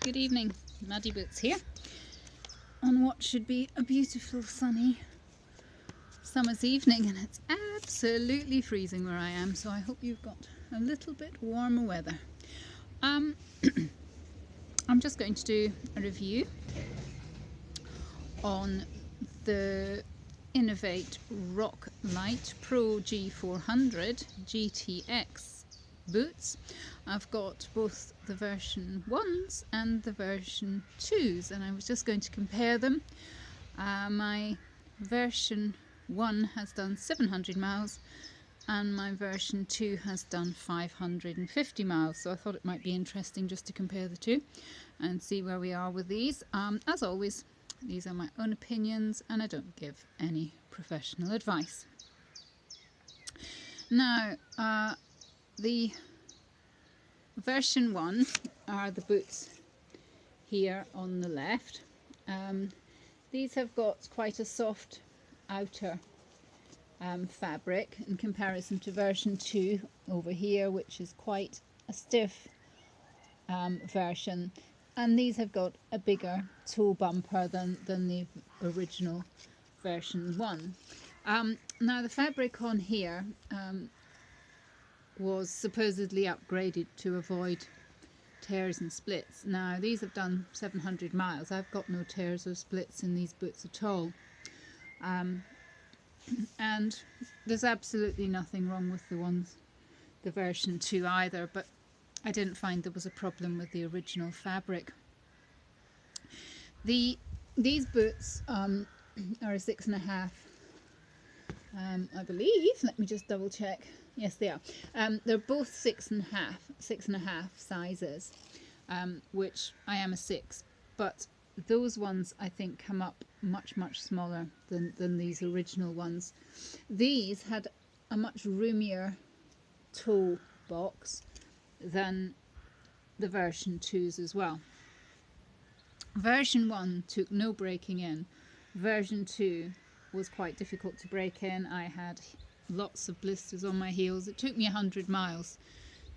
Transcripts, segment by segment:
Good evening, Muddy Boots here on what should be a beautiful sunny summer's evening, and it's absolutely freezing where I am, so I hope you've got a little bit warmer weather. I'm just going to do a review on the Inov8 Rock Light Pro G400 GTX boots. I've got both the version 1s and the version 2s, and I was just going to compare them. My version 1 has done 700 miles and my version 2 has done 550 miles, so I thought it might be interesting just to compare the two and see where we are with these. As always, these are my own opinions and I don't give any professional advice. Now, the version 1 are the boots here on the left. These have got quite a soft outer fabric in comparison to version 2 over here, which is quite a stiff version, and these have got a bigger toe bumper than the original version 1. Now the fabric on here was supposedly upgraded to avoid tears and splits. Now these have done 700 miles. I've got no tears or splits in these boots at all. And there's absolutely nothing wrong with the version 2 either, but I didn't find there was a problem with the original fabric. These boots are a 6.5, I believe. Let me just double check. Yes, they are. They're both 6.5 sizes, which I am a 6, but those ones I think come up much smaller than these original ones. These had a much roomier toe box than the version 2s as well. Version 1 took no breaking in. Version 2 was quite difficult to break in. I had lots of blisters on my heels. It took me 100 miles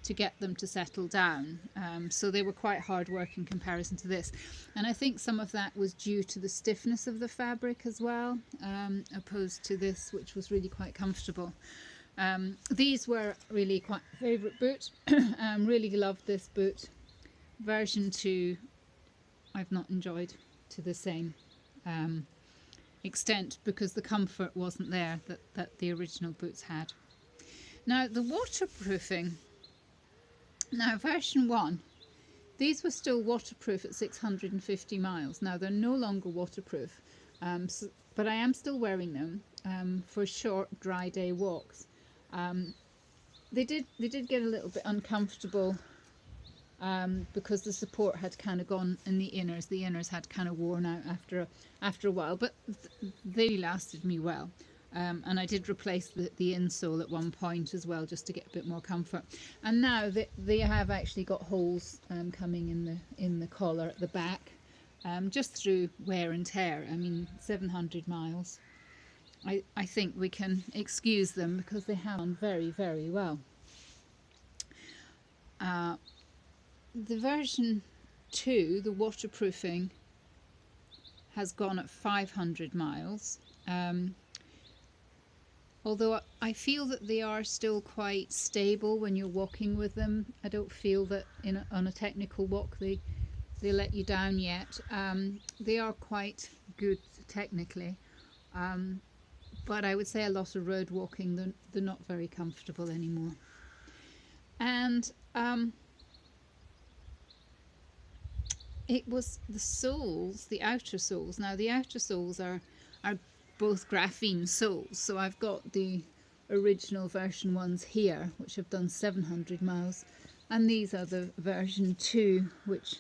to get them to settle down, so they were quite hard work in comparison to this, and I think some of that was due to the stiffness of the fabric as well, opposed to this, which was really quite comfortable. These were really quite a favourite boot. Really loved this boot. Version 2 I've not enjoyed to the same extent because the comfort wasn't there that the original boots had. Now the waterproofing. Now version 1, these were still waterproof at 650 miles. Now they're no longer waterproof, but I am still wearing them for short dry day walks. They did get a little bit uncomfortable because the support had kind of gone in the inners. The inners had kind of worn out after a while, but they lasted me well. And I did replace the insole at one point as well, just to get a bit more comfort. And now they have actually got holes coming in the collar at the back, just through wear and tear. I mean, 700 miles. I think we can excuse them because they have done very well. The version 2, the waterproofing, has gone at 500 miles. Although I feel that they are still quite stable when you're walking with them. I don't feel that on a technical walk they let you down yet. They are quite good technically, but I would say a lot of road walking they're not very comfortable anymore. And it was the soles, the outer soles. Now the outer soles are both graphene soles, so I've got the original version 1s here, which have done 700 miles, and these are the version 2, which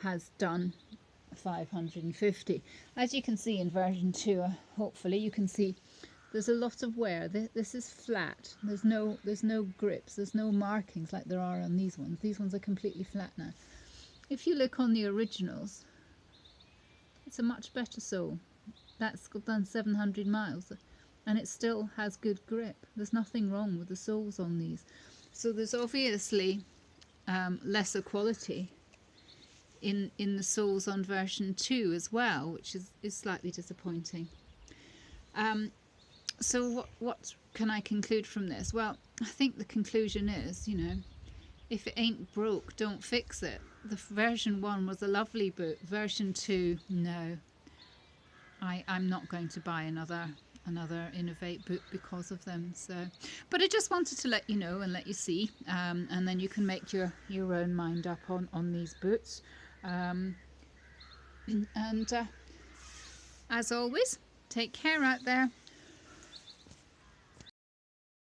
has done 550. As you can see in version 2, hopefully you can see there's a lot of wear. This is flat. There's no grips, there's no markings like there are on these ones. These ones are completely flat now. If you look on the originals, it's a much better sole. That's done 700 miles and it still has good grip. There's nothing wrong with the soles on these. So there's obviously lesser quality in the soles on version 2 as well, which is slightly disappointing. So what can I conclude from this? Well, I think the conclusion is, you know, if it ain't broke, don't fix it. The version 1 was a lovely boot. Version 2, no. I'm not going to buy another Inov8 boot because of them. So, but I just wanted to let you know and let you see, and then you can make your own mind up on these boots. And as always, take care out there.